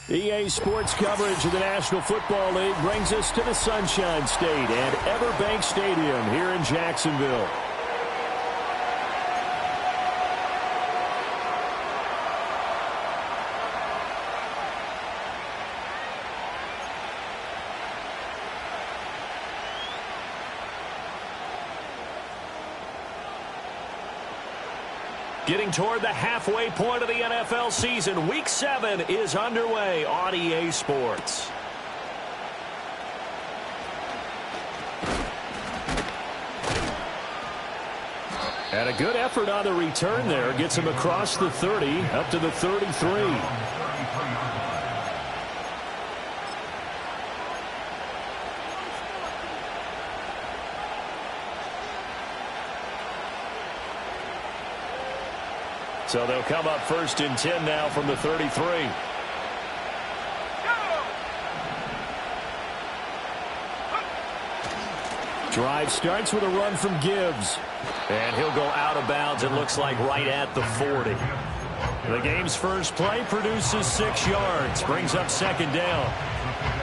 EA Sports coverage of the National Football League brings us to the Sunshine State and Everbank Stadium here in Jacksonville. Getting toward the halfway point of the NFL season, Week 7 is underway on EA Sports. And a good effort on the return there. Gets him across the 30, up to the 33. So they'll come up 1st and 10 now from the 33. Drive starts with a run from Gibbs. And he'll go out of bounds, it looks like right at the 40. The game's first play produces 6 yards, brings up 2nd down.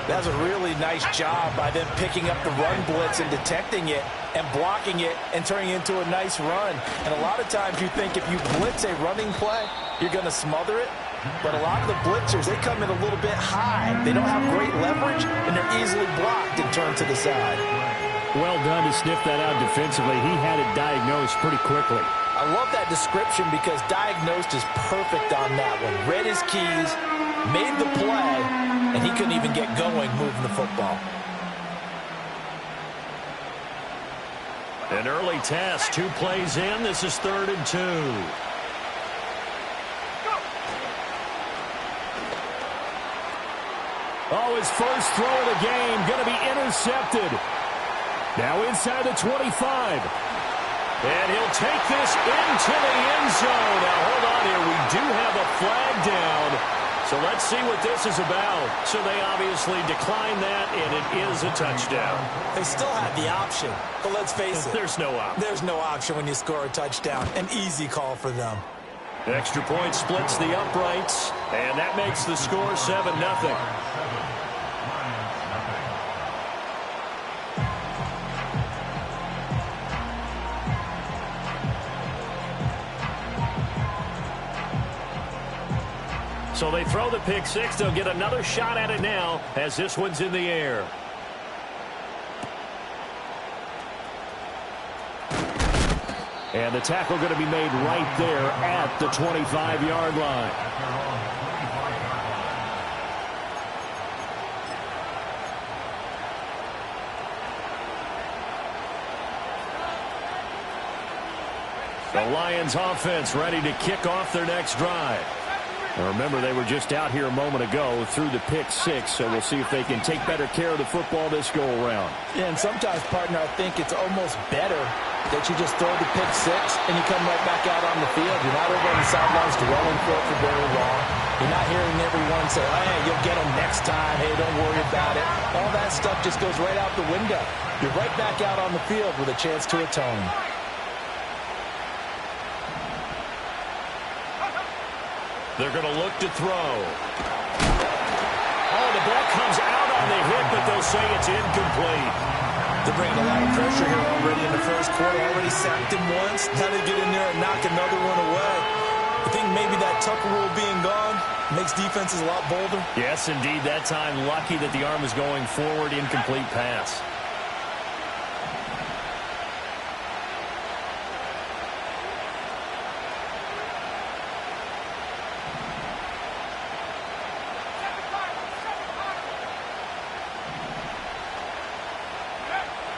That's a really nice job by them picking up the run blitz and detecting it and blocking it and turning it into a nice run. And a lot of times you think if you blitz a running play, you're going to smother it. But a lot of the blitzers, they come in a little bit high. They don't have great leverage, and they're easily blocked and turned to the side. Well done to sniff that out defensively. He had it diagnosed pretty quickly. I love that description because diagnosed is perfect on that one. Read his keys, made the play, and he couldn't even get going moving the football. An early test, 2 plays in. This is 3rd and 2. Oh, his first throw of the game going to be intercepted. Now inside the 25. And he'll take this into the end zone. Now, hold on here. We do have a flag down. So let's see what this is about. So they obviously declined that, and it is a touchdown. They still had the option, but let's face it. There's no option. There's no option when you score a touchdown. An easy call for them. Extra point splits the uprights, and that makes the score 7-0. So they throw the pick six. They'll get another shot at it now as this one's in the air. And the tackle going to be made right there at the 25-yard line. The Lions offense ready to kick off their next drive. Now remember, they were just out here a moment ago through the pick six, so we'll see if they can take better care of the football this go-around. Yeah, and sometimes, partner, I think it's almost better that you just throw the pick six and you come right back out on the field. You're not over on the sidelines dwelling for it for very long. You're not hearing everyone say, oh, hey, you'll get them next time. Hey, don't worry about it. All that stuff just goes right out the window. You're right back out on the field with a chance to atone. They're going to look to throw. Oh, the ball comes out on the hit, but they'll say it's incomplete. They're bringing a lot of pressure here already in the first quarter. Already sacked him once. Now they get in there and knock another one away. I think maybe that Tucker rule being gone makes defenses a lot bolder. Yes, indeed. That time, lucky that the arm is going forward. Incomplete pass.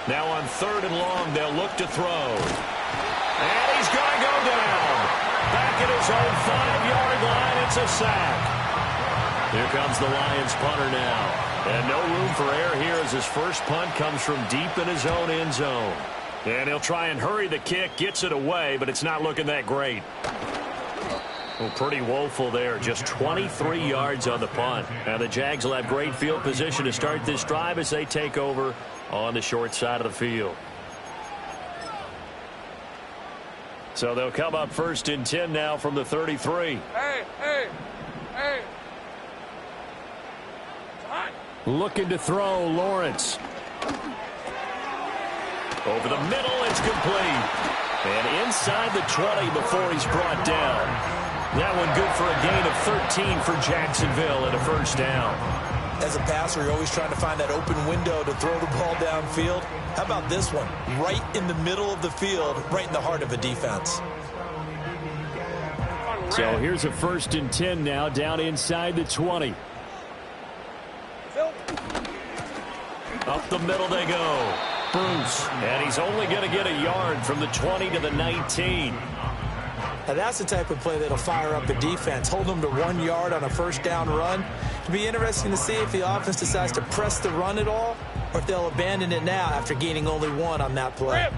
Now on 3rd and long, they'll look to throw. And he's going to go down. Back at his own 5-yard line, it's a sack. Here comes the Lions punter now. And no room for error here as his first punt comes from deep in his own end zone. And he'll try and hurry the kick, gets it away, but it's not looking that great. Well, pretty woeful there. Just 23 yards on the punt. Now the Jags will have great field position to start this drive as they take over on the short side of the field. So they'll come up 1st and 10 now from the 33. Hey. Looking to throw, Lawrence. Over the middle, it's complete. And inside the 20 before he's brought down. That one good for a gain of 13 for Jacksonville and a first down. As a passer, you're always trying to find that open window to throw the ball downfield. How about this one? Right in the middle of the field, right in the heart of a defense. So here's a 1st and 10 now, down inside the 20. Up the middle they go. Bruce. And he's only going to get a yard from the 20 to the 19. Now that's the type of play that'll fire up a defense. Hold them to 1 yard on a first down run. It'll be interesting to see if the offense decides to press the run at all, or if they'll abandon it now after gaining only 1 on that play.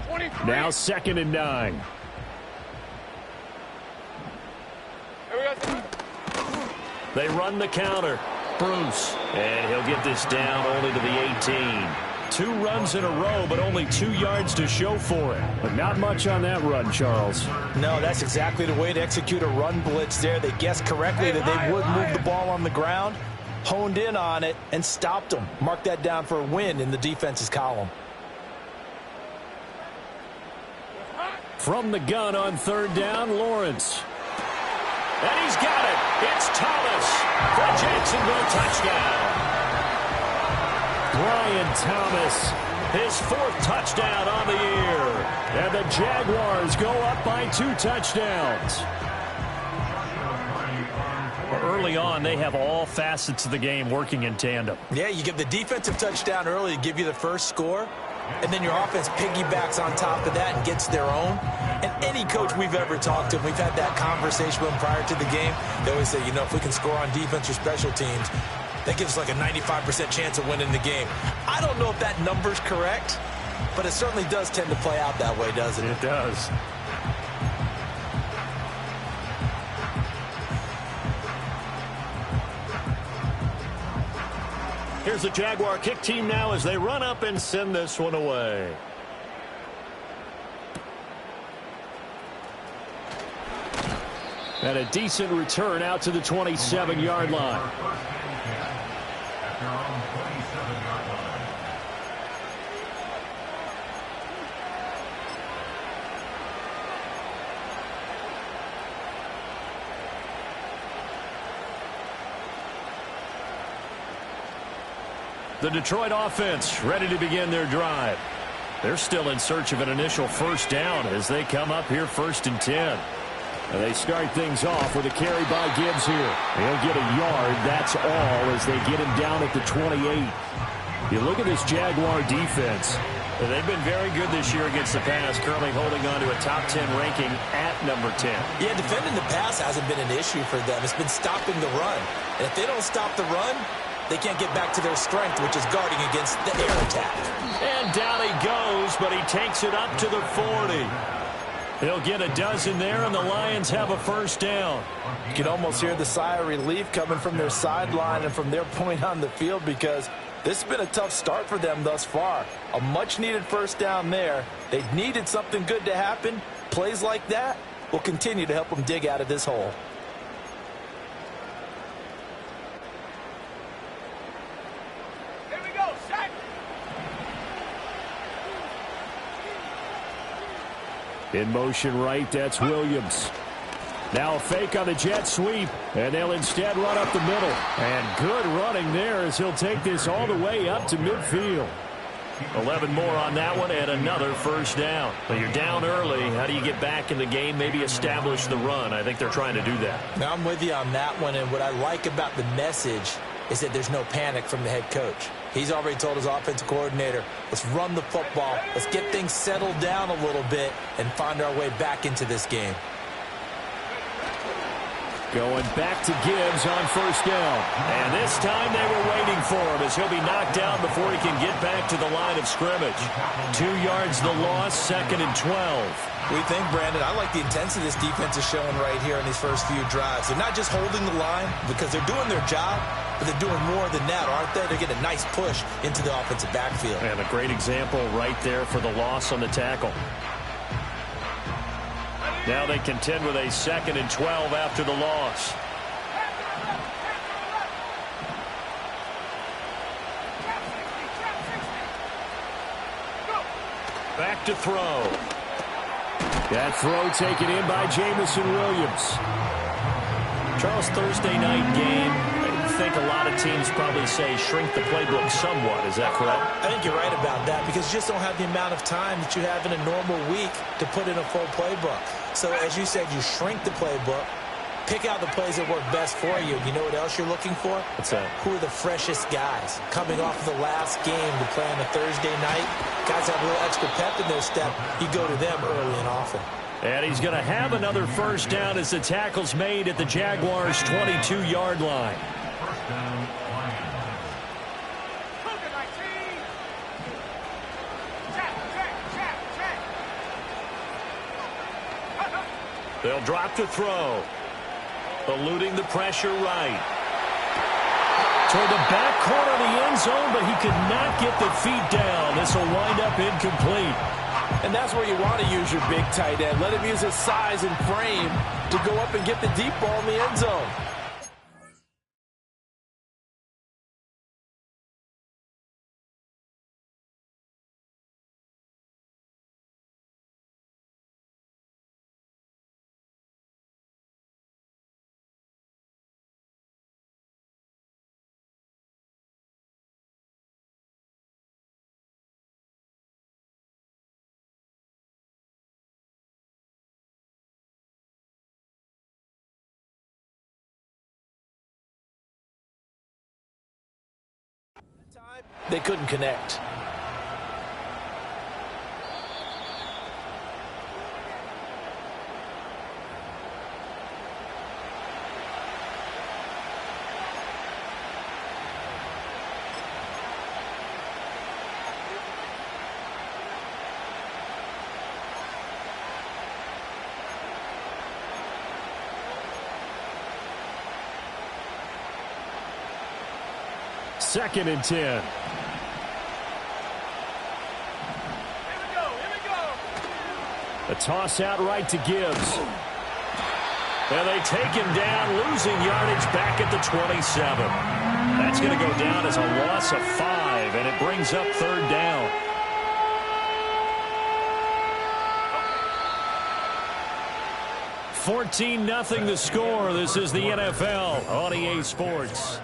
Now 2nd and 9. They run the counter. Bruce. And he'll get this down only to the 18. 2 runs in a row, but only 2 yards to show for it. But not much on that run, Charles. No, that's exactly the way to execute a run blitz there. They guessed correctly that they would move the ball on the ground, honed in on it, and stopped them. Mark that down for a win in the defense's column. From the gun on 3rd down, Lawrence. And he's got it. It's Thomas for a Jacksonville touchdown. Brian Thomas, his 4th touchdown on the year. And the Jaguars go up by 2 touchdowns. Early on, they have all facets of the game working in tandem. Yeah, you get the defensive touchdown early to give you the first score, and then your offense piggybacks on top of that and gets their own. And any coach we've ever talked to, we've had that conversation with them prior to the game. They always say, you know, if we can score on defense or special teams, that gives us like a 95% chance of winning the game. I don't know if that number's correct, but it certainly does tend to play out that way, doesn't it? It does. Here's the Jaguar kick team now as they run up and send this one away. And a decent return out to the 27-yard line. The Detroit offense ready to begin their drive. They're still in search of an initial first down as they come up here 1st and 10. And they start things off with a carry by Gibbs here. He'll get a yard, that's all, as they get him down at the 28. You look at this Jaguar defense. They've been very good this year against the pass, currently holding on to a top 10 ranking at number 10. Yeah, defending the pass hasn't been an issue for them. It's been stopping the run. And if they don't stop the run, they can't get back to their strength, which is guarding against the air attack. And down he goes, but he takes it up to the 40. He'll get a dozen there, and the Lions have a first down. You can almost hear the sigh of relief coming from their sideline and from their point on the field, because this has been a tough start for them thus far. A much-needed first down there. They needed something good to happen. Plays like that will continue to help them dig out of this hole. In motion right, that's Williams. Now a fake on the jet sweep, and they'll instead run up the middle. And good running there as he'll take this all the way up to midfield. 11 more on that one and another first down. But you're down early. How do you get back in the game, maybe establish the run? I think they're trying to do that. Now I'm with you on that one, and what I like about the message is that there's no panic from the head coach. He's already told his offensive coordinator, let's run the football, let's get things settled down a little bit and find our way back into this game. Going back to Gibbs on first down. And this time they were waiting for him as he'll be knocked down before he can get back to the line of scrimmage. 2 yards the loss, 2nd and 12. We think, Brandon, I like the intensity this defense is showing right here in these first few drives. They're not just holding the line because they're doing their job, but they're doing more than that, aren't they? They're getting a nice push into the offensive backfield. And a great example right there for the loss on the tackle. Now they contend with a 2nd and 12 after the loss. Back to throw. That throw taken in by Jamison Williams. Charles, Thursday night game. I think a lot of teams probably say shrink the playbook somewhat. Is that correct? I think you're right about that because you just don't have the amount of time that you have in a normal week to put in a full playbook. So as you said, you shrink the playbook, pick out the plays that work best for you. You know what else you're looking for? What's that? Who are the freshest guys coming off of the last game to play on a Thursday night? Guys have a little extra pep in their step. You go to them early and often. And he's going to have another first down as the tackle's made at the Jaguars' 22-yard line. They'll drop to throw. Eluding the pressure right. Toward the back corner of the end zone, but he could not get the feet down. This will wind up incomplete. And that's where you want to use your big tight end. Let him use his size and frame to go up and get the deep ball in the end zone. They couldn't connect. Second and 10. A toss out right to Gibbs. And they take him down, losing yardage back at the 27. That's going to go down as a loss of 5, and it brings up third down. $14-0 the score. This is the NFL on EA Sports.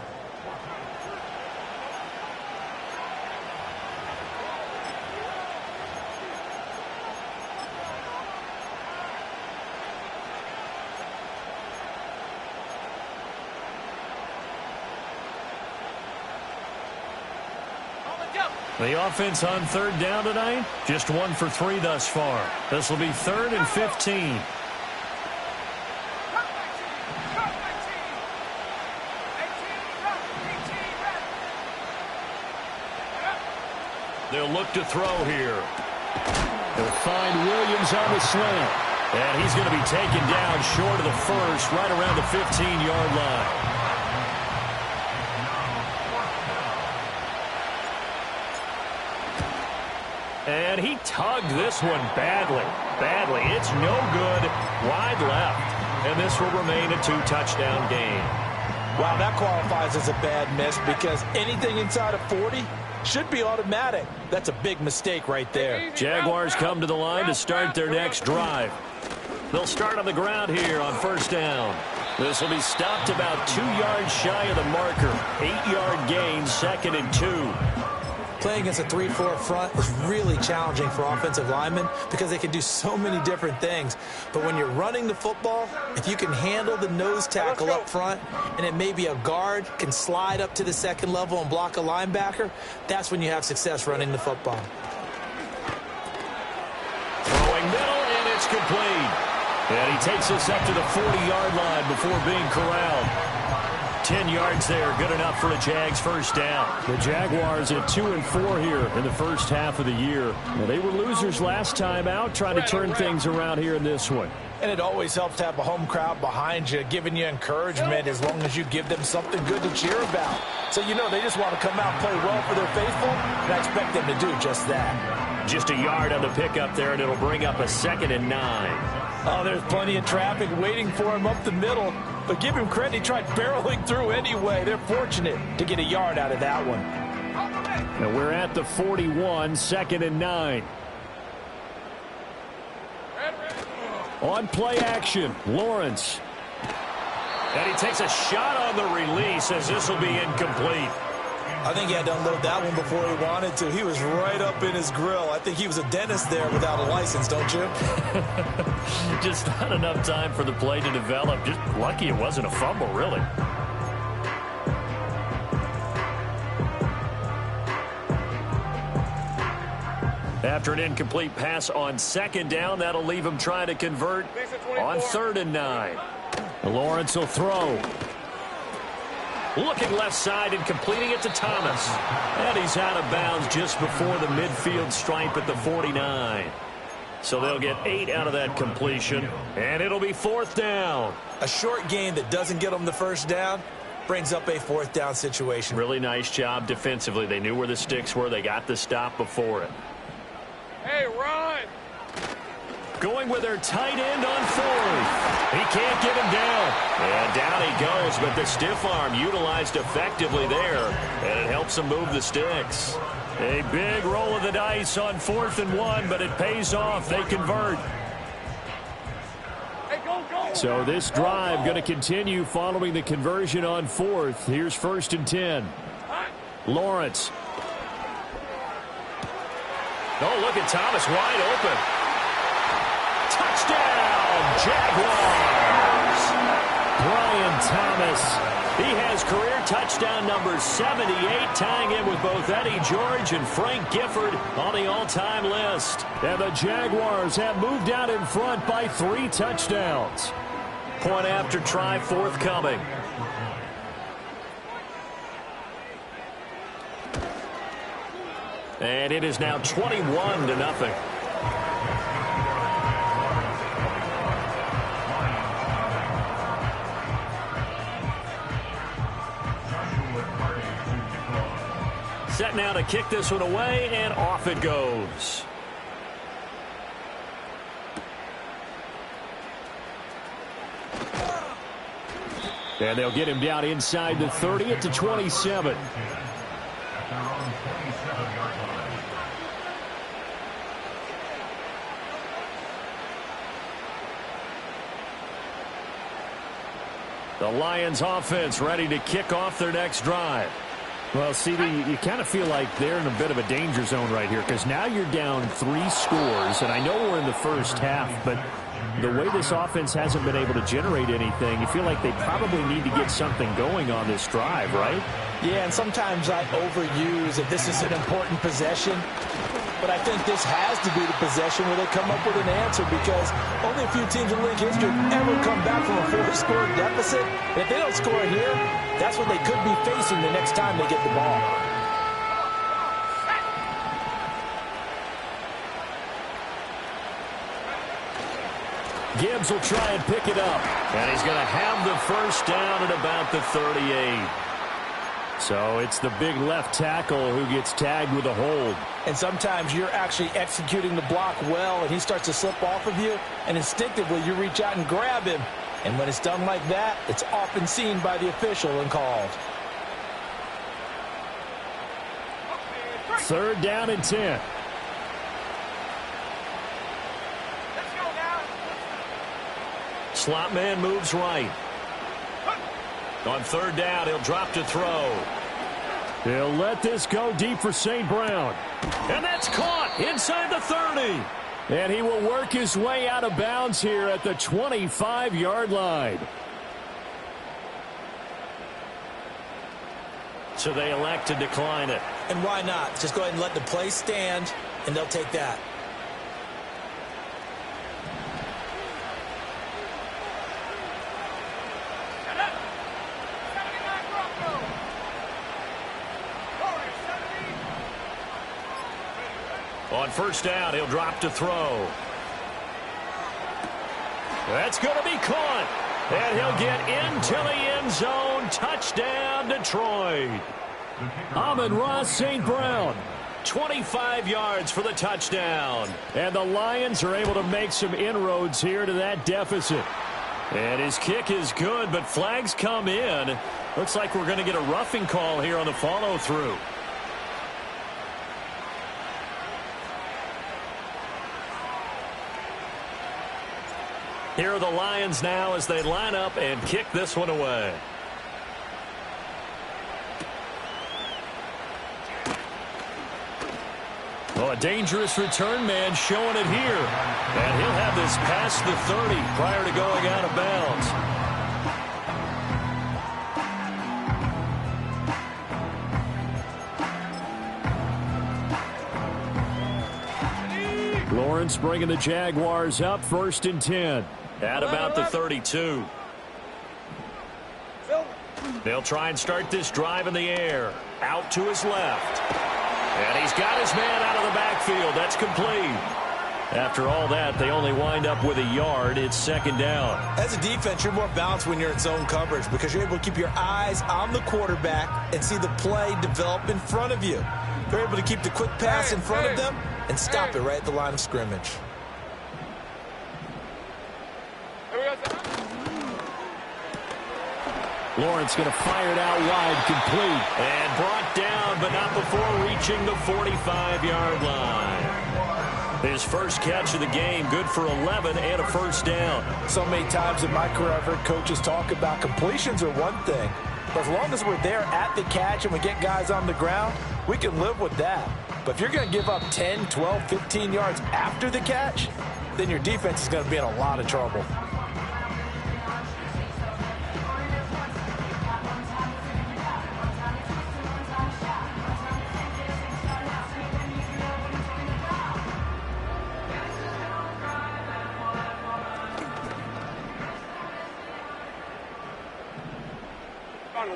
The offense on third down tonight, just 1 for 3 thus far. This will be 3rd and 15. They'll look to throw here. They'll find Williams on the slant. And he's going to be taken down short of the first, right around the 15-yard line. And he tugged this one badly. It's no good. Wide left. And this will remain a 2-touchdown game. Wow, that qualifies as a bad miss because anything inside of 40 should be automatic. That's a big mistake right there. Jaguars come to the line to start their next drive. They'll start on the ground here on first down. This will be stopped about 2 yards shy of the marker. 8-yard gain, 2nd and 2. Playing against a 3-4 front is really challenging for offensive linemen because they can do so many different things. But when you're running the football, if you can handle the nose tackle up front and it may be a guard can slide up to the second level and block a linebacker, that's when you have success running the football. Throwing middle, and it's complete. And he takes us up to the 40-yard line before being corralled. 10 yards there, good enough for a Jags first down. The Jaguars at 2-4 here in the first half of the year. Well, they were losers last time out, trying to turn things around here in this one. And it always helps to have a home crowd behind you, giving you encouragement as long as you give them something good to cheer about. So you know they just want to come out and play well for their faithful, and I expect them to do just that. Just a yard on the pickup there, and it'll bring up a 2nd and 9. Oh, there's plenty of traffic waiting for him up the middle. But give him credit, he tried barreling through anyway. They're fortunate to get a yard out of that one. And we're at the 41, 2nd and 9. On play action, Lawrence. And he takes a shot on the release as this will be incomplete. I think he had to unload that one before he wanted to. He was right up in his grill. I think he was a dentist there without a license, don't you? Just not enough time for the play to develop. Just lucky it wasn't a fumble, really. After an incomplete pass on second down, that'll leave him trying to convert on 3rd and 9. Lawrence will throw. Looking left side and completing it to Thomas. And he's out of bounds just before the midfield stripe at the 49. So they'll get 8 out of that completion, and it'll be 4th down. A short game that doesn't get them the first down brings up a 4th down situation. Really nice job defensively. They knew where the sticks were. They got the stop before it. Hey, run! Going with their tight end on 4th. He can't get him down. And down he goes, but the stiff arm utilized effectively there, and it helps him move the sticks. A big roll of the dice on 4th and 1, but it pays off. They convert. Hey, go, go! So this drive going to continue following the conversion on 4th. Here's 1st and 10. Lawrence. Oh, look at Thomas wide open. Touchdown, Jaguars! Brian Thomas. He has career touchdown number 78, tying him with both Eddie George and Frank Gifford on the all-time list. And the Jaguars have moved out in front by 3 touchdowns. Point after try forthcoming. And it is now 21-0. Set now to kick this one away, and off it goes. And they'll get him down inside the 30 at the 27. The Lions offense ready to kick off their next drive. Well, CD, you kind of feel like they're in a bit of a danger zone right here because now you're down 3 scores, and I know we're in the first half, but the way this offense hasn't been able to generate anything, you feel like they probably need to get something going on this drive, right? Yeah, and sometimes I overuse that this is an important possession. But I think this has to be the possession where they come up with an answer because only a few teams in league history have ever come back from a 4-score deficit. And if they don't score here, that's what they could be facing the next time they get the ball. Gibbs will try and pick it up. And he's going to have the first down at about the 38. So it's the big left tackle who gets tagged with a hold. And sometimes you're actually executing the block well, and he starts to slip off of you, and instinctively you reach out and grab him. And when it's done like that, it's often seen by the official and called. 3rd down and 10. Let's go now! Slot man moves right. On 3rd down, he'll drop to throw. He'll let this go deep for St. Brown. And that's caught inside the 30. And he will work his way out of bounds here at the 25-yard line. So they elect to decline it. And why not? Just go ahead and let the play stand, and they'll take that. On 1st down, he'll drop to throw. That's going to be caught. And he'll get into the end zone. Touchdown, Detroit. Amon-Ra St. Brown, 25 yards for the touchdown. And the Lions are able to make some inroads here to that deficit. And his kick is good, but flags come in. Looks like we're going to get a roughing call here on the follow-through. Here are the Lions now as they line up and kick this one away. Oh, a dangerous return man showing it here. And he'll have this past the 30 prior to going out of bounds. Lawrence bringing the Jaguars up 1st and 10 at about the 32. They'll try and start this drive in the air. Out to his left. And he's got his man out of the backfield. That's complete. After all that, they only wind up with a yard. It's 2nd down. As a defense, you're more balanced when you're in zone coverage because you're able to keep your eyes on the quarterback and see the play develop in front of you. You're able to keep the quick pass in front of them and stop it right at the line of scrimmage. Lawrence going to fire it out wide, complete. And brought down, but not before reaching the 45-yard line. His first catch of the game, good for 11 and a 1st down. So many times in my career, I've heard coaches talk about completions are one thing. But as long as we're there at the catch and we get guys on the ground, we can live with that. But if you're going to give up 10, 12, 15 yards after the catch, then your defense is going to be in a lot of trouble.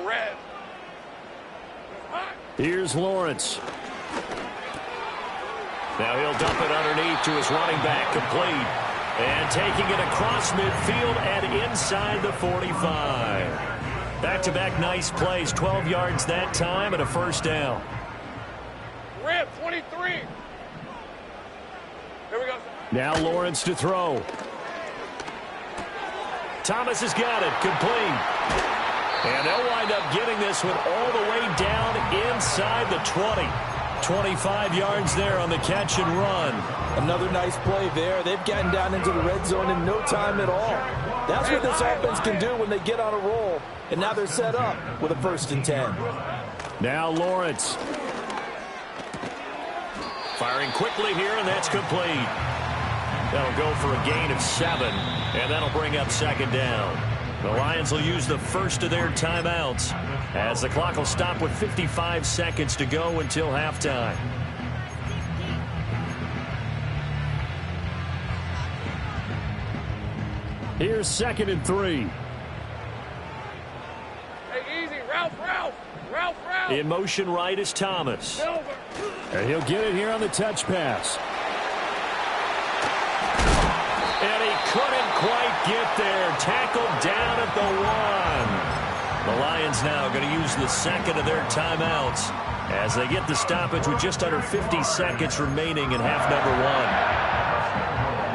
Red. Here's Lawrence. Now he'll dump it underneath to his running back, complete. And taking it across midfield and inside the 45. Back-to-back nice plays, 12 yards that time and a 1st down. Red, 23. Here we go. Now Lawrence to throw. Thomas has got it, complete. And they'll wind up getting this one all the way down inside the 20. 25 yards there on the catch and run. Another nice play there. They've gotten down into the red zone in no time at all. That's what this offense can do when they get on a roll. And now they're set up with a 1st and 10. Now Lawrence. Firing quickly here, and that's complete. That'll go for a gain of 7, and that'll bring up 2nd down. The Lions will use the first of their timeouts as the clock will stop with 55 seconds to go until halftime. Here's 2nd and 3. Hey, easy. Ralph. In motion right is Thomas. And he'll get it here on the touch pass. And he couldn't quite get there. Tackled down at the 1. The Lions now going to use the 2nd of their timeouts as they get the stoppage with just under 50 seconds remaining in half number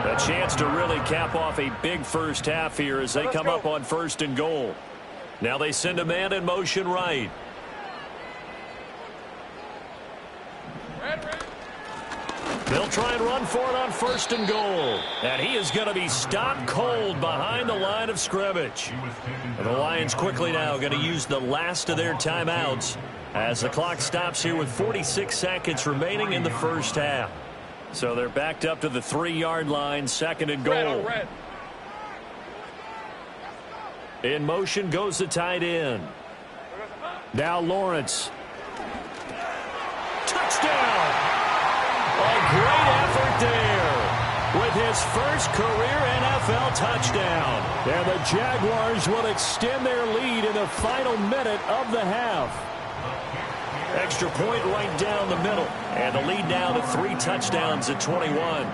1. A chance to really cap off a big first half here as they come up on 1st and goal. Now they send a man in motion right. They'll try and run for it on 1st and goal. And he is going to be stopped cold behind the line of scrimmage. And the Lions quickly now going to use the last of their timeouts as the clock stops here with 46 seconds remaining in the first half. So they're backed up to the 3-yard line, 2nd and goal. In motion goes the tight end. Now Lawrence. Touchdown! A great effort there with his first career NFL touchdown. And the Jaguars will extend their lead in the final minute of the half. Extra point right down the middle. And the lead now to 3 touchdowns at 21.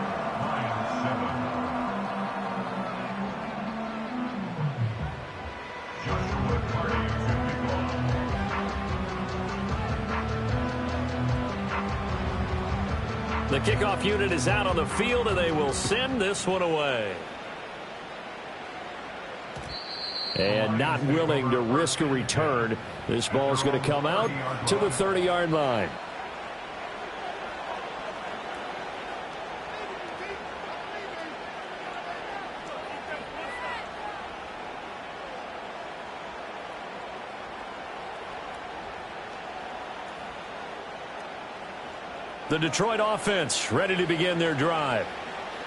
The kickoff unit is out on the field, and they will send this one away. And not willing to risk a return, this ball's going to come out to the 30-yard line. The Detroit offense ready to begin their drive.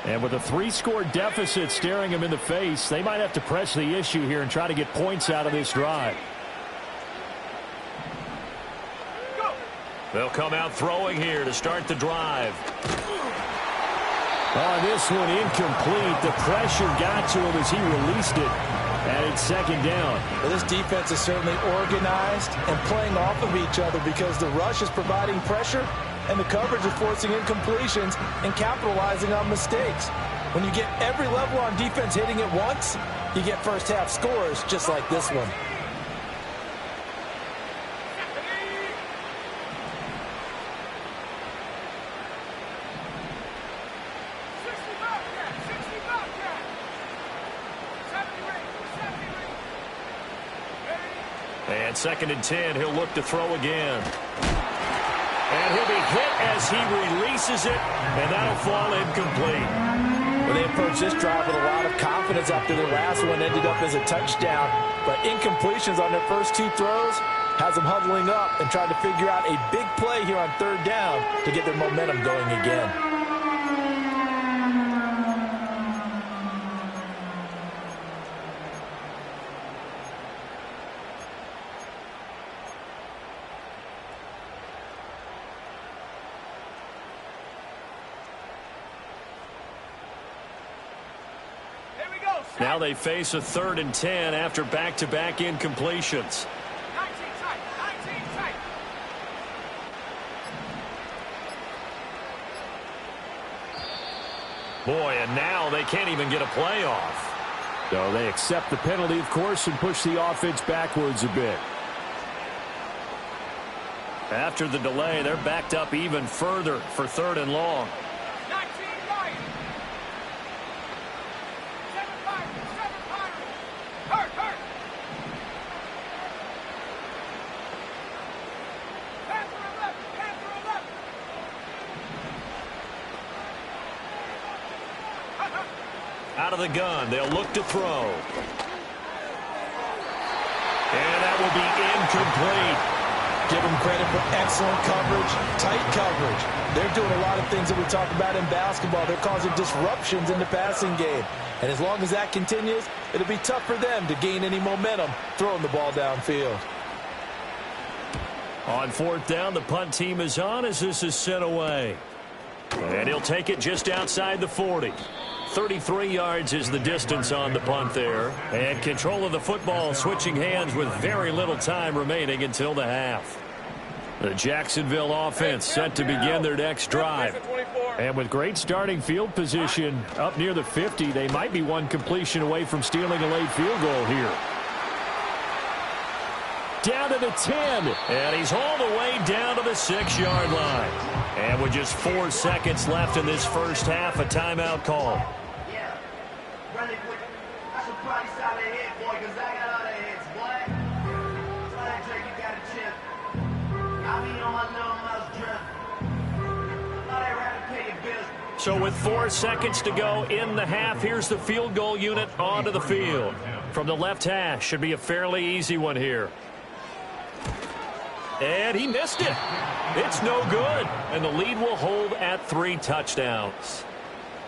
And with a 3-score deficit staring them in the face, they might have to press the issue here and try to get points out of this drive. They'll come out throwing here to start the drive. On this one, incomplete. The pressure got to him as he released it. And it's second down. Well, this defense is certainly organized and playing off of each other because the rush is providing pressure and the coverage is forcing incompletions and capitalizing on mistakes. When you get every level on defense hitting at once, you get first half scores just like this one. And second and 10, he'll look to throw again. And he'll be hit as he releases it, and that'll fall incomplete. Well, they approached this drive with a lot of confidence after their last one ended up as a touchdown. But incompletions on their first 2 throws has them huddling up and trying to figure out a big play here on third down to get their momentum going again. Now they face a 3rd and 10 after back-to-back incompletions. 19 tight, 19 tight. Boy, and now they can't even get a play off. So they accept the penalty, of course, and push the offense backwards a bit. After the delay, they're backed up even further for 3rd and long. 19 right. 7-5, 7-5. Hurt. Panther 11. Out of the gun, they'll look to throw. And that will be incomplete. Give them credit for excellent coverage, tight coverage. They're doing a lot of things that we talk about in basketball. They're causing disruptions in the passing game. And as long as that continues, it'll be tough for them to gain any momentum throwing the ball downfield. On 4th down, the punt team is on as this is sent away. And he'll take it just outside the 40. 33 yards is the distance on the punt there. And control of the football switching hands with very little time remaining until the half. The Jacksonville offense set to begin their next drive. And with great starting field position up near the 50, they might be one completion away from stealing a late field goal here. Down to the 10, and he's all the way down to the 6-yard line. And with just 4 seconds left in this first half, a timeout call. Yeah, really quick. I should probably stop that hit, boy, because I got all that hits, boy. Try that Drake, you got a chip. I mean, on my little mouse drip. All that rap to pay your bills. So with 4 seconds to go in the half, here's the field goal unit onto the field. From the left hash, should be a fairly easy one here. And he missed it. It's no good. And the lead will hold at 3 touchdowns.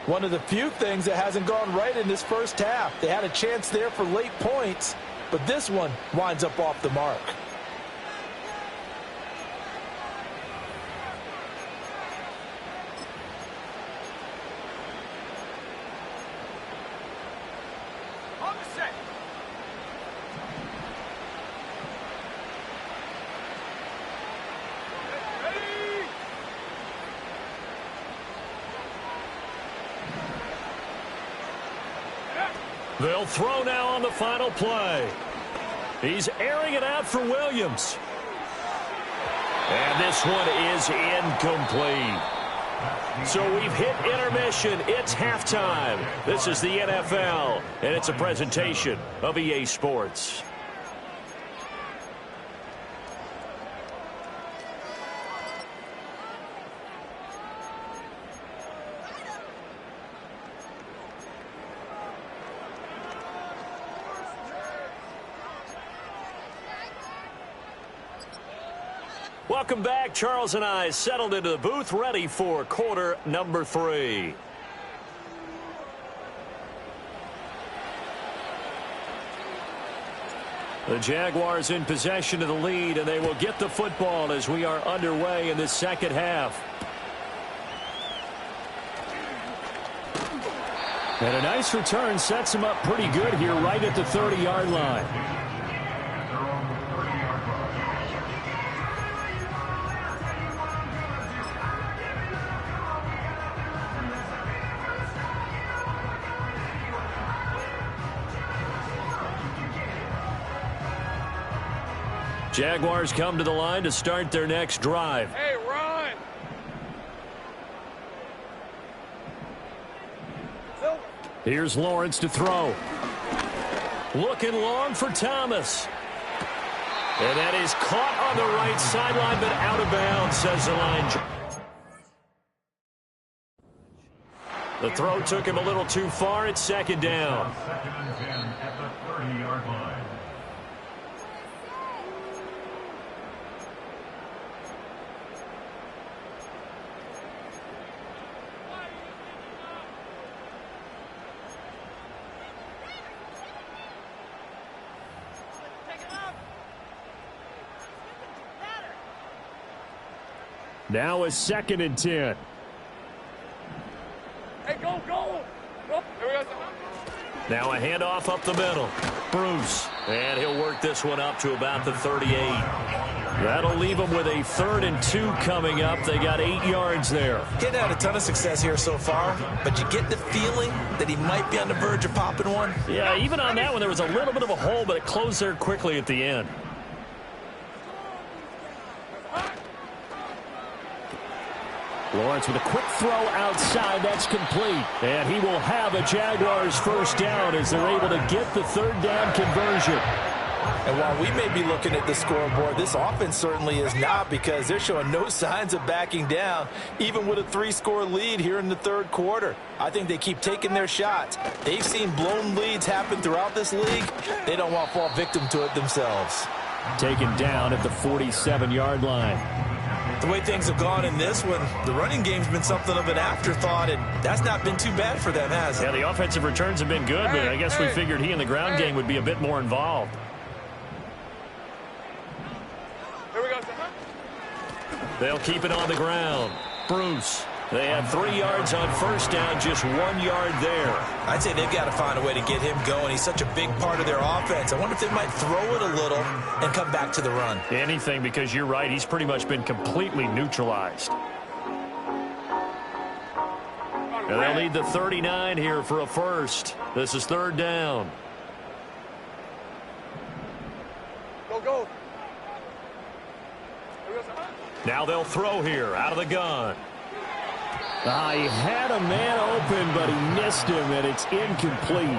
One of the few things that hasn't gone right in this first half. They had a chance there for late points, but this one winds up off the mark. On the set. Ready. They'll throw now on the final play. He's airing it out for Williams. And this one is incomplete. So we've hit intermission. It's halftime. This is the NFL, and it's a presentation of EA Sports. Welcome back. Charles and I settled into the booth, ready for quarter number 3. The Jaguars in possession of the lead, and they will get the football as we are underway in the second half. And a nice return sets him up pretty good here right at the 30-yard line. Jaguars come to the line to start their next drive. Hey, run! Here's Lawrence to throw. Looking long for Thomas. And that is caught on the right sideline, but out of bounds, says the line. The throw took him a little too far. It's second down. Second and 10 at the 30-yard line. Now a second and 10. Hey, go, go! Go! Here we go. Now a handoff up the middle. Bruce. And he'll work this one up to about the 38. That'll leave them with a 3rd and 2 coming up. They got 8 yards there. Getting had a ton of success here so far, but you get the feeling that he might be on the verge of popping one. Yeah, even on that one, there was a little bit of a hole, but it closed there quickly at the end. Lawrence with a quick throw outside. That's complete. And he will have a Jaguars first down as they're able to get the 3rd down conversion. And while we may be looking at the scoreboard, this offense certainly is not, because they're showing no signs of backing down, even with a 3-score lead here in the 3rd quarter. I think they keep taking their shots. They've seen blown leads happen throughout this league. They don't want to fall victim to it themselves. Taken down at the 47-yard line. The way things have gone in this one, the running game's been something of an afterthought, and that's not been too bad for them, has it? Yeah, the offensive returns have been good, but I guess we figured he in the ground game would be a bit more involved. Here we go, They'll keep it on the ground. Bruce. They have 3 yards on first down, just 1 yard there. I'd say they've got to find a way to get him going. He's such a big part of their offense. I wonder if they might throw it a little and come back to the run. Anything, because you're right. He's pretty much been completely neutralized. And they'll need the 39 here for a first. This is 3rd down. Go, go. Now they'll throw here out of the gun. He had a man open, but he missed him, and it's incomplete.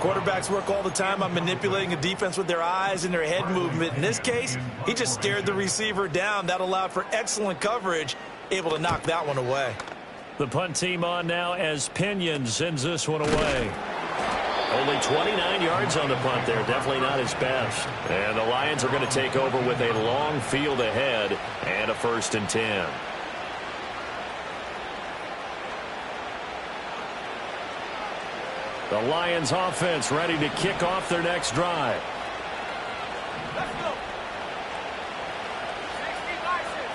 Quarterbacks work all the time on manipulating a defense with their eyes and their head movement. In this case, he just stared the receiver down. That allowed for excellent coverage, able to knock that one away. The punt team on now as Pinion sends this one away. Only 29 yards on the punt there. Definitely not his best. And the Lions are going to take over with a long field ahead and a 1st and 10. The Lions offense ready to kick off their next drive. Let's go. 60 license.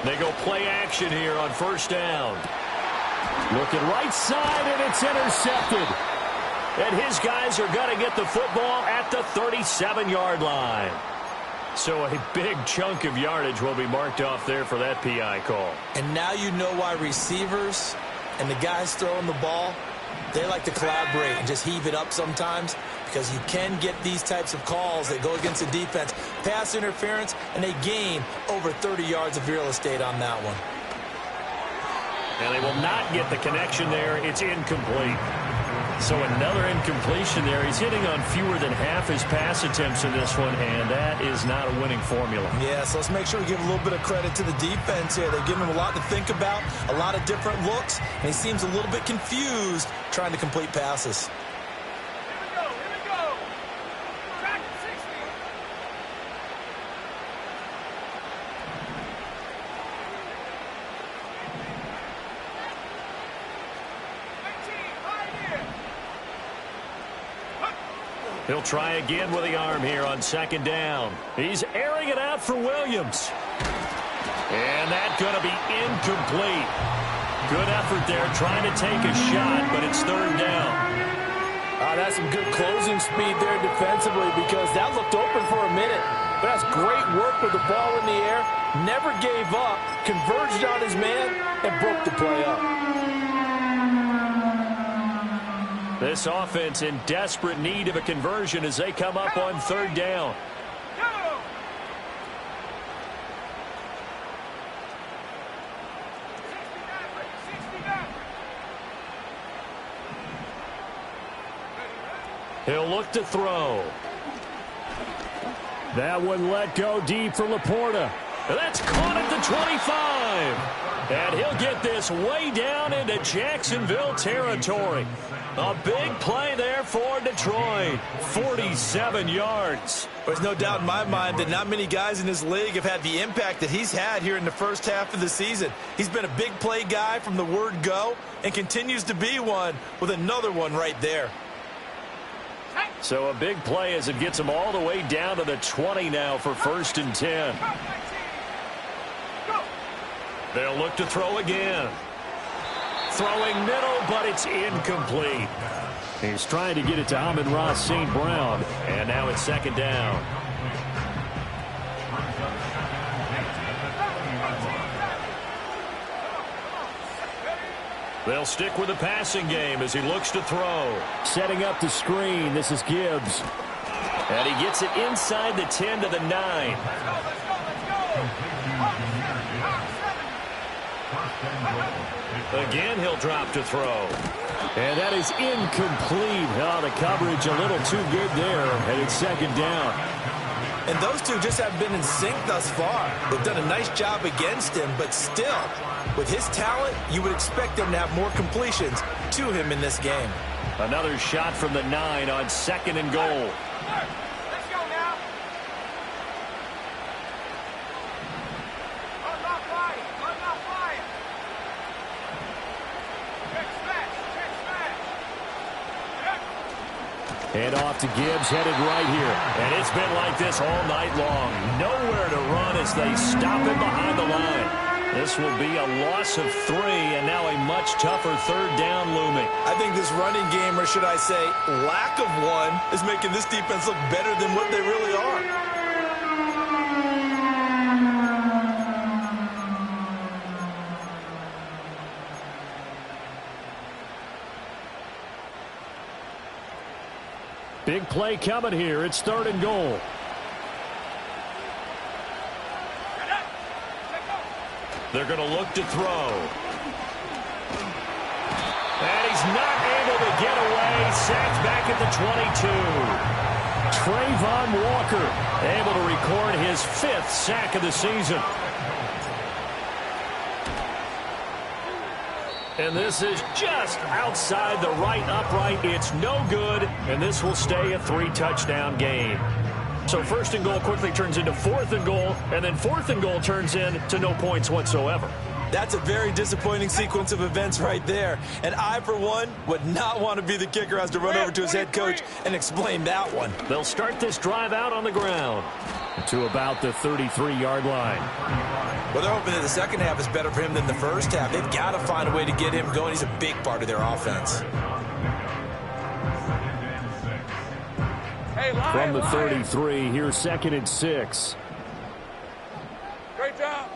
60. They go play action here on first down. Looking right side, and it's intercepted. And his guys are going to get the football at the 37-yard line. So a big chunk of yardage will be marked off there for that PI call. And now you know why receivers and the guys throwing the ball, they like to collaborate and just heave it up sometimes, because you can get these types of calls that go against the defense, pass interference, and they gain over 30 yards of real estate on that one. And they will not get the connection there. It's incomplete. So another incompletion there. He's hitting on fewer than half his pass attempts in this one, and that is not a winning formula. Yeah, so let's make sure we give a little bit of credit to the defense here. They've given him a lot to think about, a lot of different looks, and he seems a little bit confused trying to complete passes. Here we go. Track 60. He'll try again with the arm here on second down. He's airing it out for Williams. And that's going to be incomplete. Good effort there trying to take a shot, but it's third down. That's some good closing speed there defensively because that looked open for a minute. But that's great work with the ball in the air. Never gave up, converged on his man, and broke the play up. This offense in desperate need of a conversion as they come up on third down. He'll look to throw. That one let go deep for Laporta. That's caught at the 25. And he'll get this way down into Jacksonville territory. A big play there for Detroit. 47 yards. There's no doubt in my mind that not many guys in this league have had the impact that he's had here in the first half of the season. He's been a big play guy from the word go and continues to be one with another one right there. So a big play as it gets him all the way down to the 20 now for 1st and 10. They'll look to throw again. Throwing middle, but it's incomplete. He's trying to get it to Amon-Ra St. Brown, and now it's second down. They'll stick with the passing game as he looks to throw. Setting up the screen, this is Gibbs. And he gets it inside the 10 to the 9. Again, he'll drop to throw. And that is incomplete. Oh, the coverage a little too good there, and it's second down. And those two just haven't been in sync thus far. They've done a nice job against him, but still, with his talent, you would expect them to have more completions to him in this game. Another shot from the 9 on 2nd and goal. Let's go now. I'm not fire. I'm not fire. Check smash. Check smash. Hand off to Gibbs, headed right here. And it's been like this all night long. Nowhere to run as they stop him behind the line. This will be a loss of 3, and now a much tougher third down looming. I think this running game, or should I say lack of one, is making this defense look better than what they really are. Big play coming here. It's 3rd and goal. They're going to look to throw. And he's not able to get away. Sacked back at the 22. Trayvon Walker able to record his 5th sack of the season. And this is just outside the right upright. It's no good, and this will stay a 3-touchdown game. So 1st and goal quickly turns into 4th and goal, and then 4th and goal turns into no points whatsoever. That's a very disappointing sequence of events right there. And I, for one, would not want to be the kicker who has to run over to his head coach and explain that one. They'll start this drive out on the ground to about the 33-yard line. Well, they're hoping that the second half is better for him than the first half. They've got to find a way to get him going. He's a big part of their offense. From the 33, here's 2nd and 6. Great job.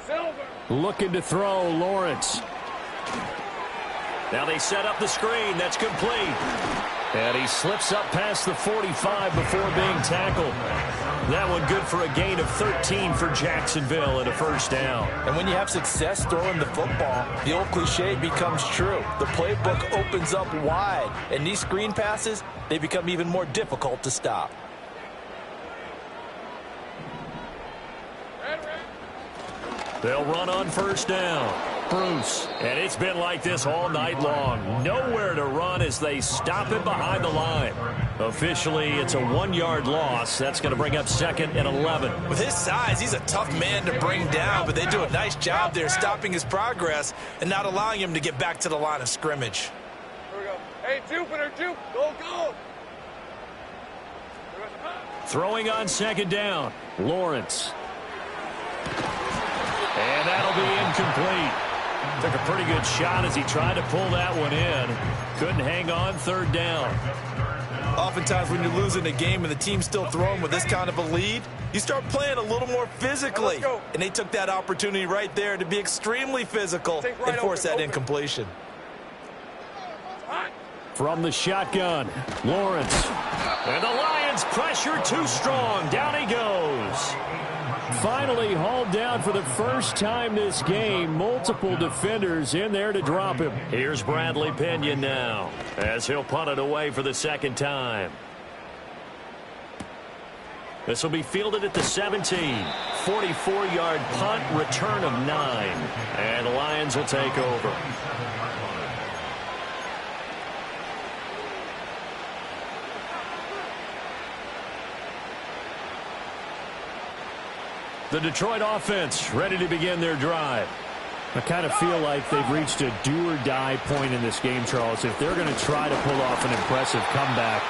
Silver. Looking to throw, Lawrence. Now they set up the screen. That's complete. And he slips up past the 45 before being tackled. That one good for a gain of 13 for Jacksonville and a 1st down. And when you have success throwing the football, the old cliche becomes true. The playbook opens up wide, and these screen passes, they become even more difficult to stop. They'll run on 1st down. Bruce. And it's been like this all night long. Nowhere to run as they stop him behind the line. Officially, it's a 1-yard loss. That's going to bring up 2nd and 11. With his size, he's a tough man to bring down, but they do a nice job there stopping his progress and not allowing him to get back to the line of scrimmage. Here we go. Hey, Jupiter, go, go. Throwing on second down. Lawrence. And that'll be incomplete. Took a pretty good shot as he tried to pull that one in. Couldn't hang on third down. Oftentimes when you're losing a game and the team's still throwing with this kind of a lead, you start playing a little more physically. And they took that opportunity right there to be extremely physical and force that incompletion. From the shotgun, Lawrence. And the Lions pressure too strong. Down he goes. Finally hauled down for the first time this game. Multiple defenders in there to drop him. Here's Bradley Pinion now as he'll punt it away for the second time. This will be fielded at the 17. 44-yard punt, return of 9. And the Lions will take over. The Detroit offense ready to begin their drive. I kind of feel like they've reached a do-or-die point in this game, Charles. If they're going to try to pull off an impressive comeback,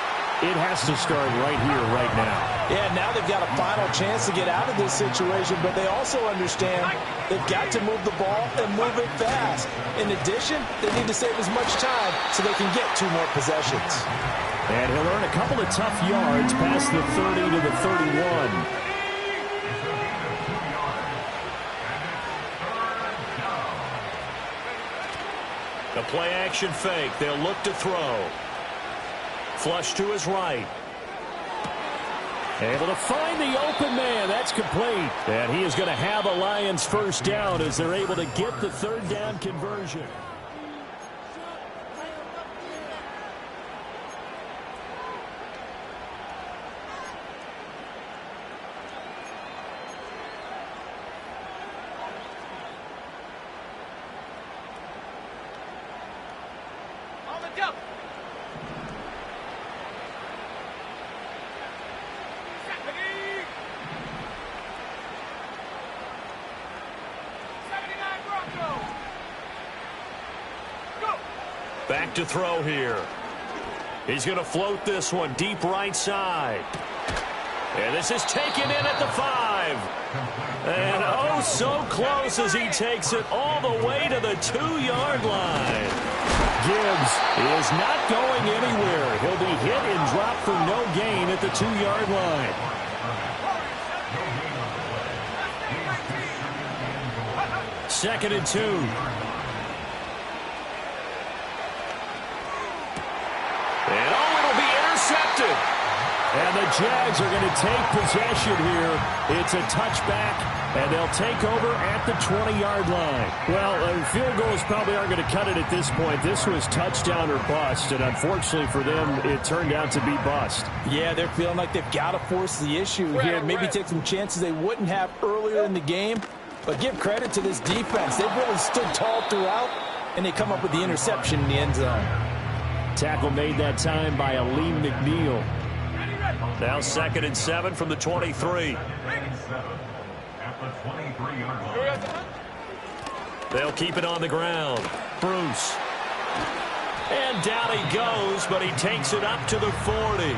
it has to start right here, right now. Yeah, now they've got a final chance to get out of this situation, but they also understand they've got to move the ball and move it fast. In addition, they need to save as much time so they can get 2 more possessions. And he'll earn a couple of tough yards past the 30 to the 31. The play-action fake. They'll look to throw. Flush to his right. Able to find the open man. That's complete. And he is going to have a Lions first down as they're able to get the third down conversion. Back to throw here. He's going to float this one deep right side. And this is taken in at the 5. And oh, so close as he takes it all the way to the 2-yard line. Gibbs is not going anywhere. He'll be hit and dropped for no gain at the 2-yard line. Second and 2. And oh, it'll be intercepted. And the Jags are going to take possession here. It's a touchback, and they'll take over at the 20-yard line. Well, field goals probably aren't going to cut it at this point. This was touchdown or bust, and unfortunately for them, it turned out to be bust. Yeah, they're feeling like they've got to force the issue here. Maybe take some chances they wouldn't have earlier in the game. But give credit to this defense. They've really stood tall throughout, and they come up with the interception in the end zone. Tackle made that time by Aleem McNeil. Now 2nd and 7 from the 23. They'll keep it on the ground. Bruce. And down he goes, but he takes it up to the 40.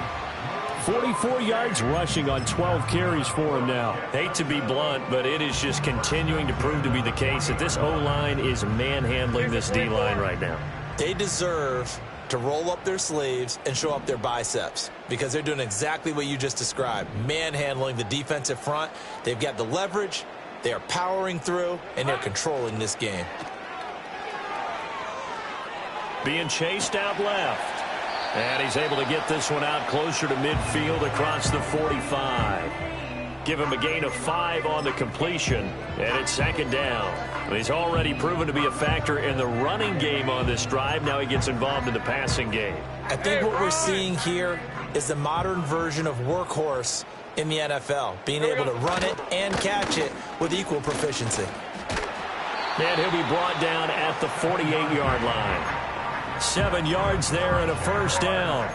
44 yards rushing on 12 carries for him now. Hate to be blunt, but it is just continuing to prove to be the case that this O-line is manhandling this D-line right now. They deserve to roll up their sleeves and show up their biceps because they're doing exactly what you just described, manhandling the defensive front. They've got the leverage, they are powering through, and they're controlling this game. Being chased out left. And he's able to get this one out closer to midfield across the 45. Give him a gain of 5 on the completion, and it's 2nd down. He's already proven to be a factor in the running game on this drive. Now he gets involved in the passing game. I think what we're seeing here is the modern version of workhorse in the NFL, being able to run it and catch it with equal proficiency. And he'll be brought down at the 48-yard line. 7 yards there and a first down.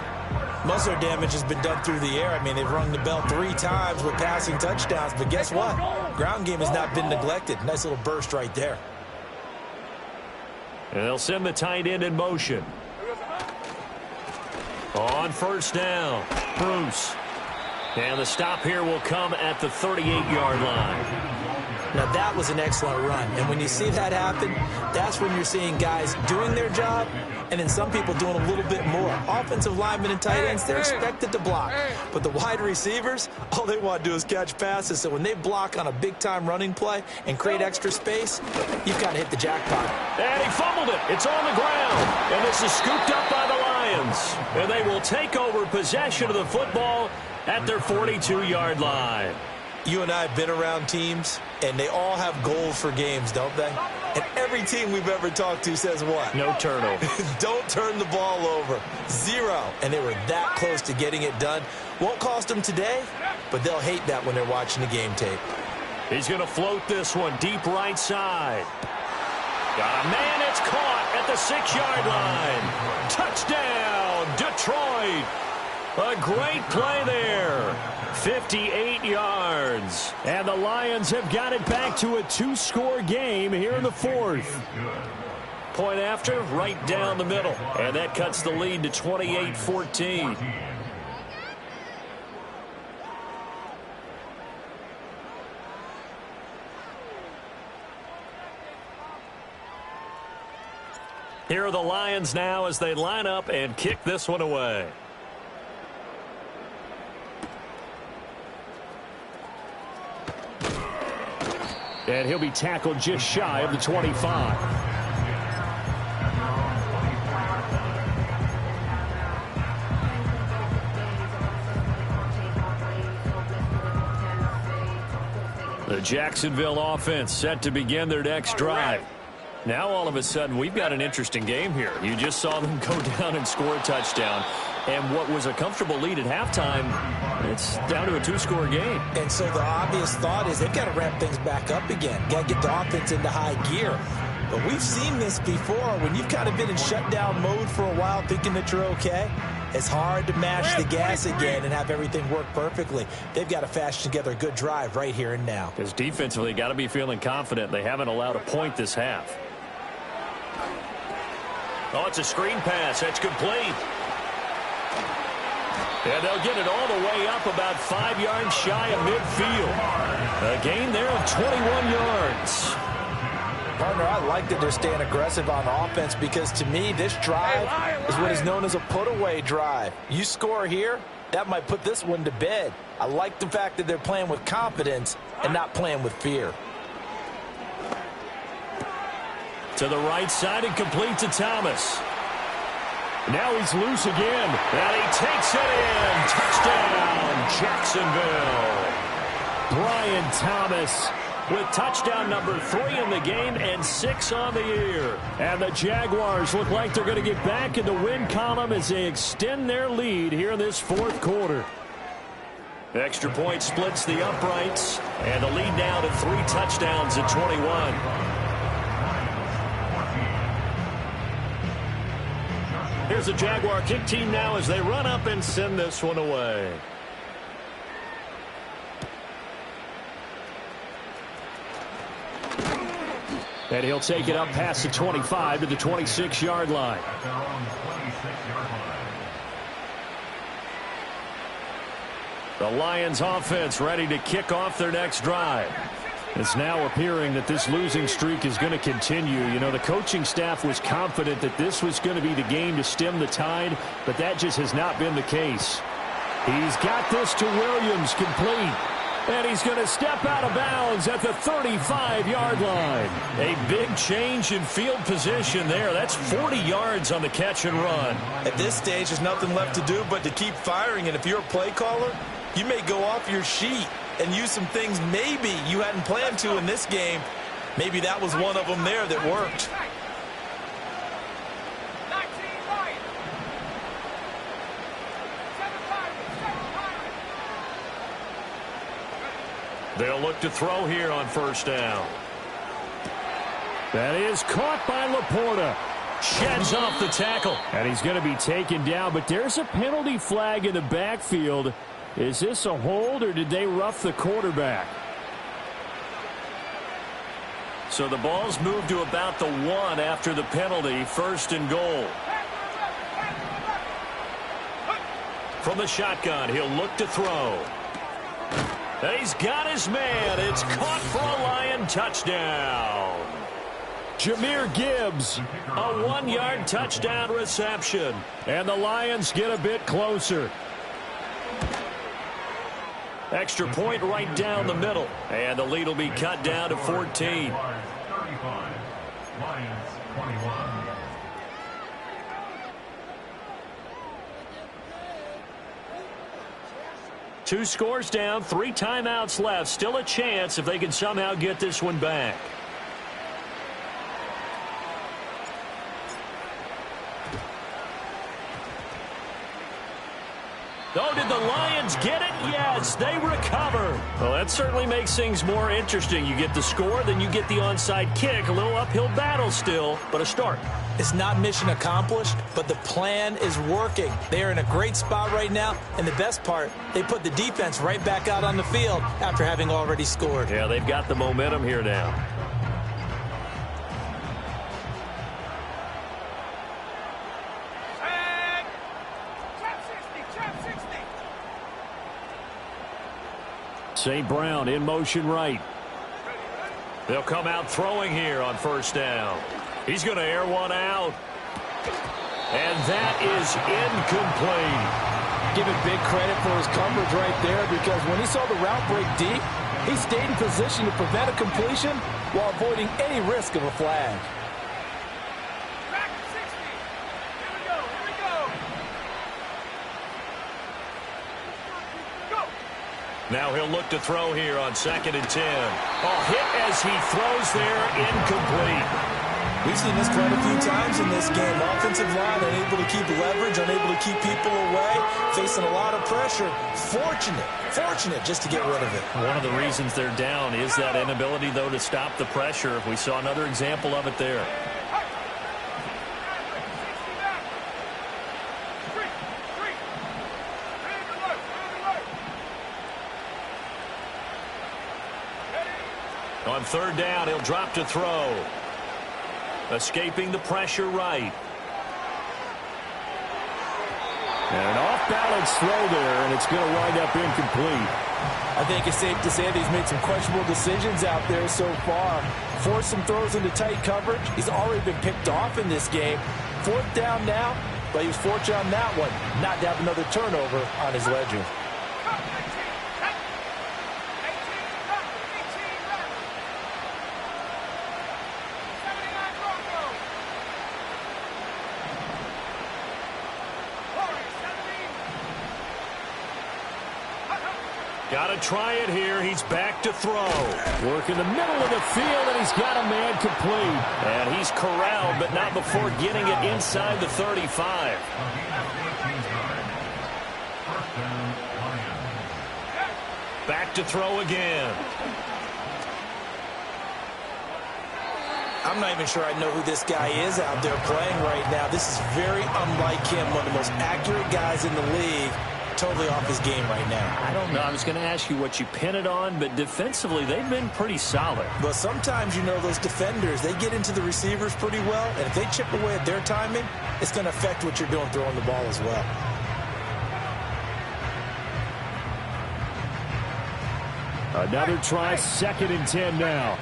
Most of their damage has been done through the air. I mean, they've rung the bell 3 times with passing touchdowns, but guess what? Ground game has not been neglected. Nice little burst right there. And they'll send the tight end in motion. On first down, Bruce. And the stop here will come at the 38-yard line. Now, that was an excellent run. And when you see that happen, that's when you're seeing guys doing their job and then some people doing a little bit more. Offensive linemen and tight ends, they're expected to block. But the wide receivers, all they want to do is catch passes. So when they block on a big-time running play and create extra space, you've got to hit the jackpot. And he fumbled it. It's on the ground. And this is scooped up by the Lions. And they will take over possession of the football at their 42-yard line. You and I have been around teams, and they all have goals for games, don't they? And every team we've ever talked to says what? No turnover. Don't turn the ball over. 0. And they were that close to getting it done. Won't cost them today, but they'll hate that when they're watching the game tape. He's going to float this one deep right side. Got a man, it's caught at the 6-yard line. Touchdown, Detroit. A great play there. 58 yards. And the Lions have got it back to a 2-score game here in the 4th. Point after, right down the middle. And that cuts the lead to 28-14. Here are the Lions now as they line up and kick this one away. And he'll be tackled just shy of the 25. The Jacksonville offense set to begin their next drive. Now all of a sudden we've got an interesting game here. You just saw them go down and score a touchdown. And what was a comfortable lead at halftime, it's down to a 2-score game. And so the obvious thought is they've got to ramp things back up again. Got to get the offense into high gear. But we've seen this before. When you've kind of been in shutdown mode for a while thinking that you're okay, it's hard to mash the gas again and have everything work perfectly. They've got to fashion together a good drive right here and now. Because defensively, got to be feeling confident. They haven't allowed a point this half. Oh, it's a screen pass. That's complete. And they'll get it all the way up about 5 yards shy of midfield. A gain there of 21 yards. Partner, I like that they're staying aggressive on offense because to me this drive is what is known as a put-away drive. You score here, that might put this one to bed. I like the fact that they're playing with confidence and not playing with fear. To the right side and complete to Thomas. Now he's loose again, and he takes it in. Touchdown, Jacksonville. Brian Thomas with touchdown number 3 in the game and 6 on the year. And the Jaguars look like they're going to get back in the win column as they extend their lead here in this 4th quarter. Extra point splits the uprights, and the lead now to 3 touchdowns at 21. Here's the Jaguar kick team now as they run up and send this one away. And he'll take it up past the 25 to the 26-yard line. The Lions offense ready to kick off their next drive. It's now appearing that this losing streak is going to continue. You know, the coaching staff was confident that this was going to be the game to stem the tide, but that just has not been the case. He's got this to Williams, complete. And he's going to step out of bounds at the 35-yard line. A big change in field position there. That's 40 yards on the catch and run. At this stage, there's nothing left to do but to keep firing. And if you're a play caller, you may go off your sheet and use some things maybe you hadn't planned to in this game. Maybe that was one of them there that worked. They'll look to throw here on first down. That is caught by Laporta. Sheds off the tackle. And he's going to be taken down, but there's a penalty flag in the backfield. Is this a hold, or did they rough the quarterback? So the ball's moved to about the 1 after the penalty, 1st and goal. From the shotgun, he'll look to throw. And he's got his man. It's caught for a Lion touchdown. Jahmyr Gibbs, a 1-yard touchdown reception. And the Lions get a bit closer. Extra point right down the middle. And the lead will be cut down to 14. 35, Lions 21. Two scores down, 3 timeouts left. Still a chance if they can somehow get this one back. Oh, did the Lions get it? Yes, they recover. Well, that certainly makes things more interesting. You get the score, then you get the onside kick. A little uphill battle still, but a start. It's not mission accomplished, but the plan is working. They are in a great spot right now, and the best part, they put the defense right back out on the field after having already scored. Yeah, they've got the momentum here now. St. Brown in motion right. They'll come out throwing here on first down. He's going to air one out. And that is incomplete. Give him big credit for his coverage right there, because when he saw the route break deep, he stayed in position to prevent a completion while avoiding any risk of a flag. Back to 60. Here we go. Here we go. Go. Now he'll look to throw here on 2nd and 10. Oh, hit as he throws there, incomplete. We've seen this quite a few times in this game. Offensive line unable to keep leverage, unable to keep people away, facing a lot of pressure. Fortunate just to get rid of it. One of the reasons they're down is that inability, though, to stop the pressure. We saw another example of it there. On 3rd down, he'll drop to throw. Escaping the pressure right. And an off-balance throw there, and it's going to wind up incomplete. I think it's safe to say that he's made some questionable decisions out there so far. Forced some throws into tight coverage. He's already been picked off in this game. 4th down now, but he was fortunate on that one not to have another turnover on his ledger. Got to try it here. He's back to throw. Work in the middle of the field, and he's got a man complete. And he's corralled, but not before getting it inside the 35. Back to throw again. I'm not even sure I know who this guy is out there playing right now. This is very unlike him, one of the most accurate guys in the league. Totally off his game right now. I don't know. I was going to ask you what you pin it on, but defensively, they've been pretty solid. But sometimes, you know, those defenders, they get into the receivers pretty well, and if they chip away at their timing, it's going to affect what you're doing throwing the ball as well. Another try, 2nd and 10 now.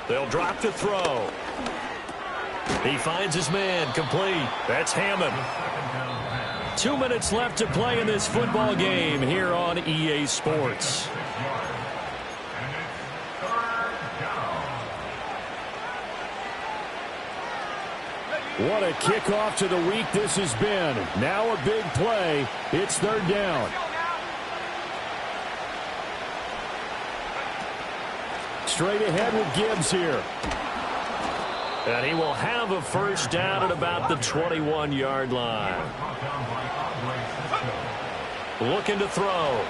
They'll drop to throw. He finds his man, complete. That's Hammond. 2 minutes left to play in this football game here on EA Sports. What a kickoff to the week this has been. Now a big play. It's 3rd down. Straight ahead with Gibbs here. And he will have a first down at about the 21-yard line. Looking to throw.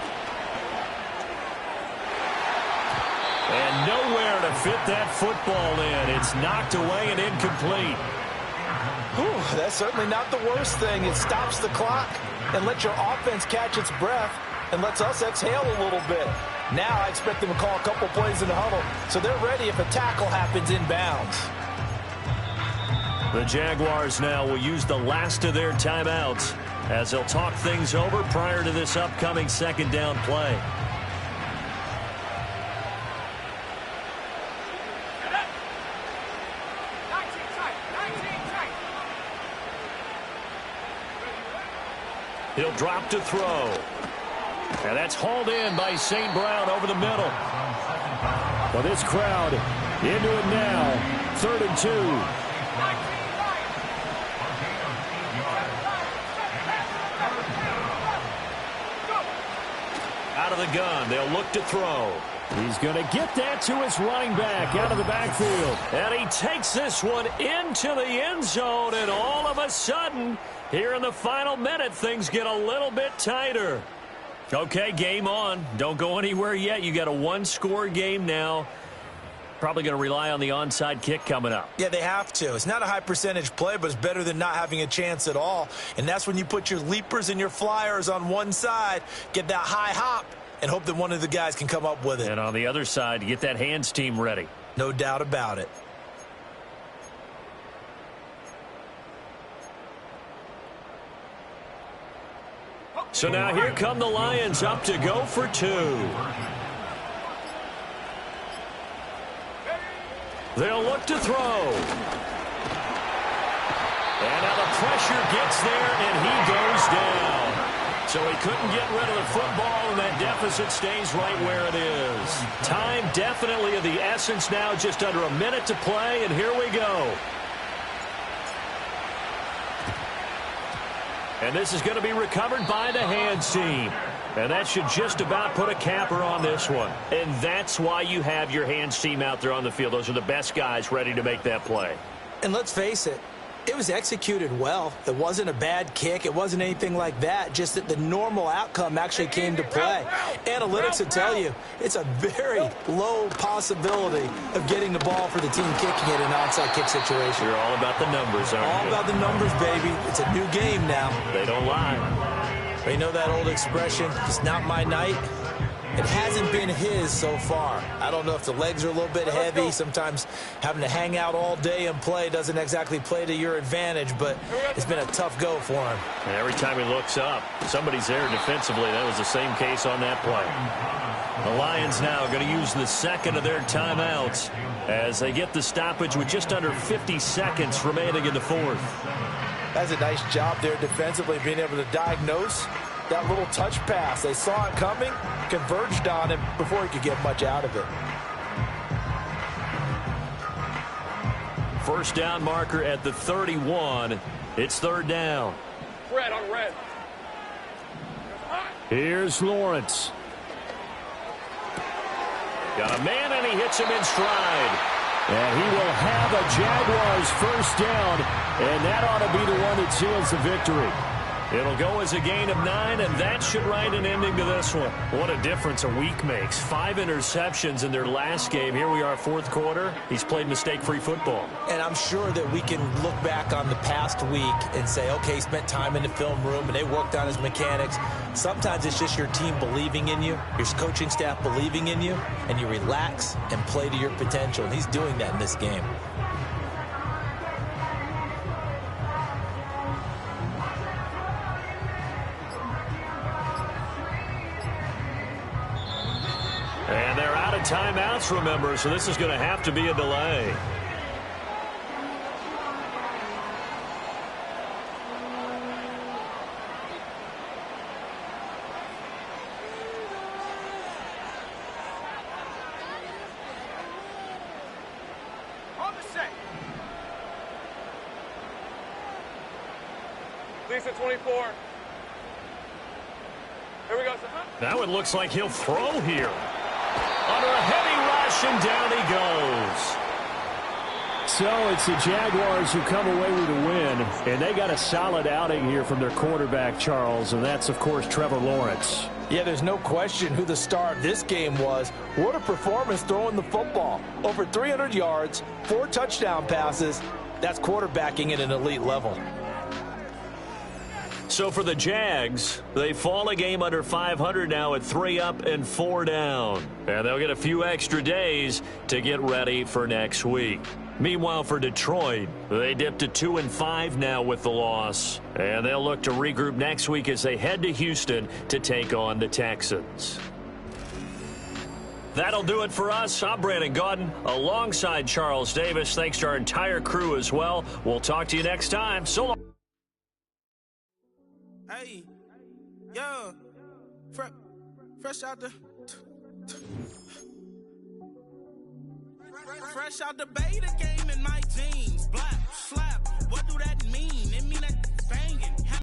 fit that football in. It's knocked away and incomplete. Whew, that's certainly not the worst thing. It stops the clock and lets your offense catch its breath and lets us exhale a little bit. Now I expect them to call a couple plays in the huddle so they're ready if a tackle happens inbounds. The Jaguars now will use the last of their timeouts as they'll talk things over prior to this upcoming second down play. He'll drop to throw. And that's hauled in by St. Brown over the middle. Well, this crowd into it now. 3rd and 2. Out of the gun. They'll look to throw. He's going to get that to his running back out of the backfield. And he takes this one into the end zone. And all of a sudden, here in the final minute, things get a little bit tighter. Okay, game on. Don't go anywhere yet. You got a one-score game now. Probably going to rely on the onside kick coming up. Yeah, they have to. It's not a high percentage play, but it's better than not having a chance at all. And that's when you put your leapers and your flyers on one side, get that high hop, and hope that one of the guys can come up with it. And on the other side, get that hands team ready. No doubt about it. So now here come the Lions up to go for 2. They'll look to throw. And now the pressure gets there, and he goes down. So he couldn't get rid of the football, and that deficit stays right where it is. Time definitely of the essence now, just under a minute to play, and here we go. And this is going to be recovered by the hands team. And that should just about put a capper on this one. And that's why you have your hands team out there on the field. Those are the best guys ready to make that play. And let's face it, it was executed well. It wasn't a bad kick. It wasn't anything like that. Just that the normal outcome actually came to play. Analytics will tell you it's a very low possibility of getting the ball for the team kicking it in an onside kick situation. You're all about the numbers, aren't you? All about the numbers, baby. It's a new game now. They don't lie. But you know that old expression, it's not my night? It hasn't been his so far. I don't know if the legs are a little bit heavy. Sometimes having to hang out all day and play doesn't exactly play to your advantage, but it's been a tough go for him. And every time he looks up, somebody's there defensively. That was the same case on that play. The Lions now are going to use the second of their timeouts as they get the stoppage with just under 50 seconds remaining in the 4th. That's a nice job there defensively, being able to diagnose that little touch pass. They saw it coming, converged on him before he could get much out of it. First down marker at the 31. It's 3rd down. Red on red. Here's Lawrence. Got a man, and he hits him in stride. And he will have a Jaguars first down, and that ought to be the one that seals the victory. It'll go as a gain of 9, and that should write an ending to this one. What a difference a week makes. 5 interceptions in their last game. Here we are, 4th quarter. He's played mistake-free football. And I'm sure that we can look back on the past week and say, okay, he spent time in the film room, and they worked on his mechanics. Sometimes it's just your team believing in you, your coaching staff believing in you, and you relax and play to your potential. And he's doing that in this game. And they're out of timeouts, remember, so this is going to have to be a delay. On the set. Lisa 24. Here we go, sir. Now it looks like he'll throw here. Under a heavy rush, and down he goes. So it's the Jaguars who come away with a win, and they got a solid outing here from their quarterback, Charles, and that's, of course, Trevor Lawrence. Yeah, there's no question who the star of this game was. What a performance throwing the football. Over 300 yards, 4 touchdown passes. That's quarterbacking at an elite level. So for the Jags, they fall a game under 500 now at 3 up and 4 down. And they'll get a few extra days to get ready for next week. Meanwhile, for Detroit, they dipped to 2-5 now with the loss. And they'll look to regroup next week as they head to Houston to take on the Texans. That'll do it for us. I'm Brandon Gaudin alongside Charles Davis. Thanks to our entire crew as well. We'll talk to you next time. So long. Hey, yo, fresh out the fresh out the beta game in my jeans. Black slap, what do that mean?